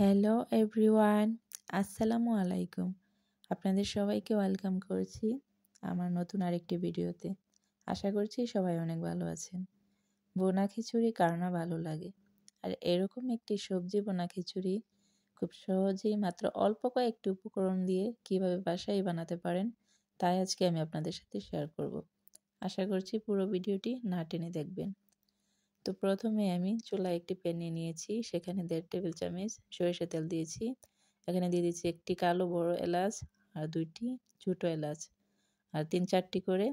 Hello everyone, আসসালামু আলাইকুম। আপনাদের সবাইকে ওয়েলকাম করছি আমার নতুন আরেকটি ভিডিওতে। আশা করছি সবাই অনেক ভালো আছেন। বোনা খিচুড়ি কার না ভালো লাগে, আর এরকম একটি সবজি বোনা খিচুড়ি খুব সহজেই মাত্র অল্প কয়েকটি উপকরণ দিয়ে কিভাবে বাসায় বানাতে পারেন তাই আজকে আমি আপনাদের সাথে শেয়ার করব। আশা করছি পুরো ভিডিওটি না টেনে দেখবেন। তো প্রথমে আমি চুলায় একটি প্যান নিয়ে নিয়েছি, সেখানে 1.5 টেবিল চামচ সরিষা তেল দিয়েছি। এখানে দিয়ে দিচ্ছি একটি কালো বড় এলাচ আর 2টি ছোটো এলাচ আর 3-4টি করে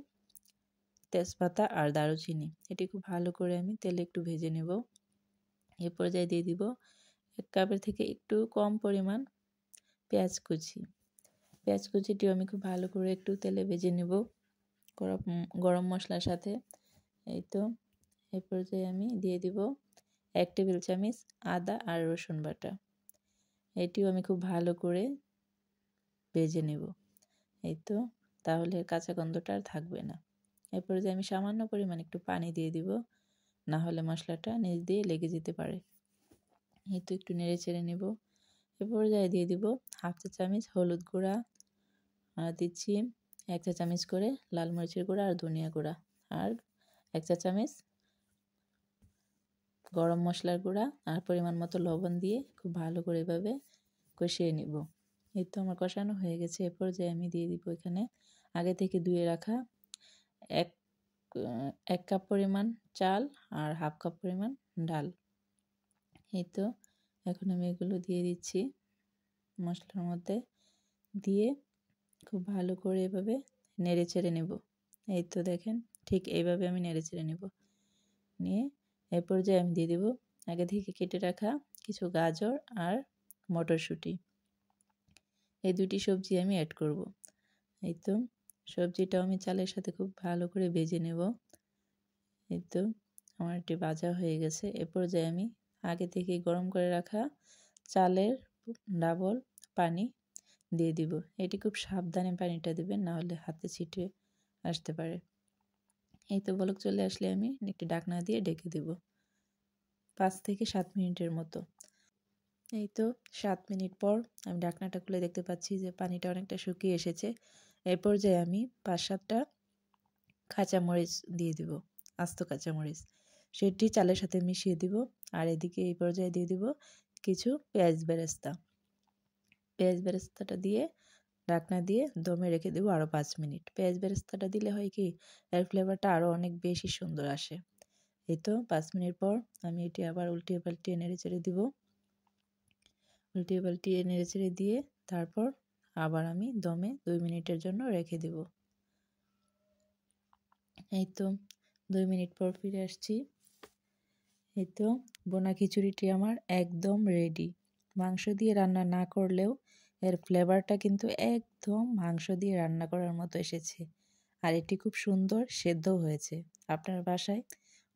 তেজপাতা আর দারুচিনি। এটি খুব ভালো করে আমি তেলে একটু ভেজে নেব। এ পর্যায়ে দিয়ে দিব 1 কাপের থেকে একটু কম পরিমাণ পেঁয়াজ কুচি। পেঁয়াজ কুচিটিও আমি খুব ভালো করে একটু তেলে ভেজে নেব গরম মশলার সাথে। এই তো এই পর্যায়ে আমি দিয়ে দিব 1 টেবিল চামচ আদা আর রসুন বাটা। এটিও আমি খুব ভালো করে ভেজে নেব। এই তো, তাহলে কাঁচা গন্ধটা আর থাকবে না। এই পর্যায়ে আমি সামান্য পরিমাণ একটু পানি দিয়ে দিব, না হলে মশলাটা নিচ দিয়ে লেগে যেতে পারে। এই তো একটু নেড়ে চেড়ে নেব। এ পর্যায়ে দিয়ে দিব 1/2 চা চামচ হলুদ গুঁড়া, আর দিচ্ছি 1 চা চামচ করে লাল মরিচের গুঁড়া আর ধনিয়া গুঁড়া, আর 1 চা চামচ গরম মশলার গুঁড়া আর পরিমাণ মতো লবণ দিয়ে খুব ভালো করে এভাবে কষিয়ে নিব। এই তো আমার কষানো হয়ে গেছে। এ পর্যায়ে আমি দিয়ে দিব এখানে আগে থেকে ধুয়ে রাখা এক কাপ পরিমাণ চাল আর 1/2 কাপ পরিমাণ ডাল। এই তো এখন আমি এগুলো দিয়ে দিচ্ছি মশলার মধ্যে, দিয়ে খুব ভালো করে এভাবে নেড়ে চেড়ে নেব। এই তো দেখেন, ঠিক এইভাবে আমি নেড়ে চেড়ে নেব। নিয়ে এই পর্যায়ে আমি দিয়ে দেব আগে থেকে কেটে রাখা কিছু গাজর আর মটরশুঁটি। এই দুটি সবজি আমি অ্যাড করব। এই তো সবজিটাও আমি চালের সাথে খুব ভালো করে ভেজে নেব। এই তো আমার এটি ভাজা হয়ে গেছে। এ পর্যায়ে আমি আগে থেকে গরম করে রাখা চালের ডাবল পানি দিয়ে দিব। এটি খুব সাবধানে পানিটা দিবেন, না হলে হাতে ছিটে আসতে পারে। এই তো বলক চলে আসলে আমি একটি ঢাকনা দিয়ে ঢেকে দেব 5 থেকে 7 মিনিটের মতো। এই তো 7 মিনিট পর আমি ঢাকনাটা খুলে দেখতে পাচ্ছি যে পানিটা অনেকটা শুকিয়ে এসেছে। এই পর্যায়ে আমি 5-7টা কাঁচামরিচ দিয়ে দিব, আস্ত কাঁচামরিচ। সেটি চালের সাথে মিশিয়ে দিব। আর এদিকে এই পর্যায়ে দিয়ে দিব কিছু পেঁয়াজ বেরেস্তা। পেঁয়াজ বেরেস্তাটা দিয়ে ঢাকনা দিয়ে দমে রেখে দেবো আরও 5 মিনিট। পেঁয়াজ বেরেস্তাটা দিলে হয় কি, এর ফ্লেভারটা আরও অনেক বেশি সুন্দর আসে। এই তো 5 মিনিট পর আমি এটি আবার উল্টিয়ে পাল্টিয়ে নেড়ে চেড়ে দিব। উল্টিয়ে পাল্টিয়ে নেড়ে চেড়ে দিয়ে তারপর আবার আমি দমে 2 মিনিটের জন্য রেখে দেব। এই তো 2 মিনিট পর ফিরে আসছি। এই তো বোনা খিচুড়িটি আমার একদম রেডি। মাংস দিয়ে রান্না না করলেও এর ফ্লেভারটা কিন্তু একদম মাংস দিয়ে রান্না করার মতো এসেছে। আর এটি খুব সুন্দর সেদ্ধও হয়েছে। আপনার বাসায়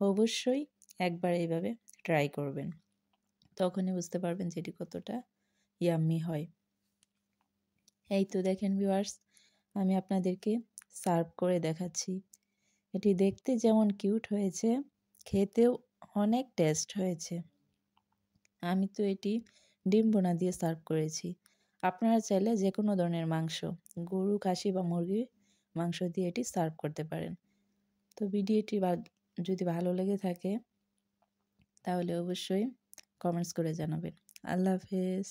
অবশ্যই একবার এইভাবে ট্রাই করবেন, তখনই বুঝতে পারবেন যে এটি কতটা ইয়াম্মি হয়। এই তো দেখেন ভিউয়ার্স, আমি আপনাদেরকে সার্ভ করে দেখাচ্ছি। এটি দেখতে যেমন কিউট হয়েছে, খেতেও অনেক টেস্ট হয়েছে। আমি তো এটি ডিম বোনা দিয়ে সার্ভ করেছি। আপনারা চাইলে যে কোনো ধরনের মাংস, গরু, খাসি বা মুরগির মাংস দিয়ে এটি সার্ভ করতে পারেন। তো ভিডিওটি যদি ভালো লেগে থাকে তাহলে অবশ্যই কমেন্টস করে জানাবেন। আল্লাহ হাফেজ।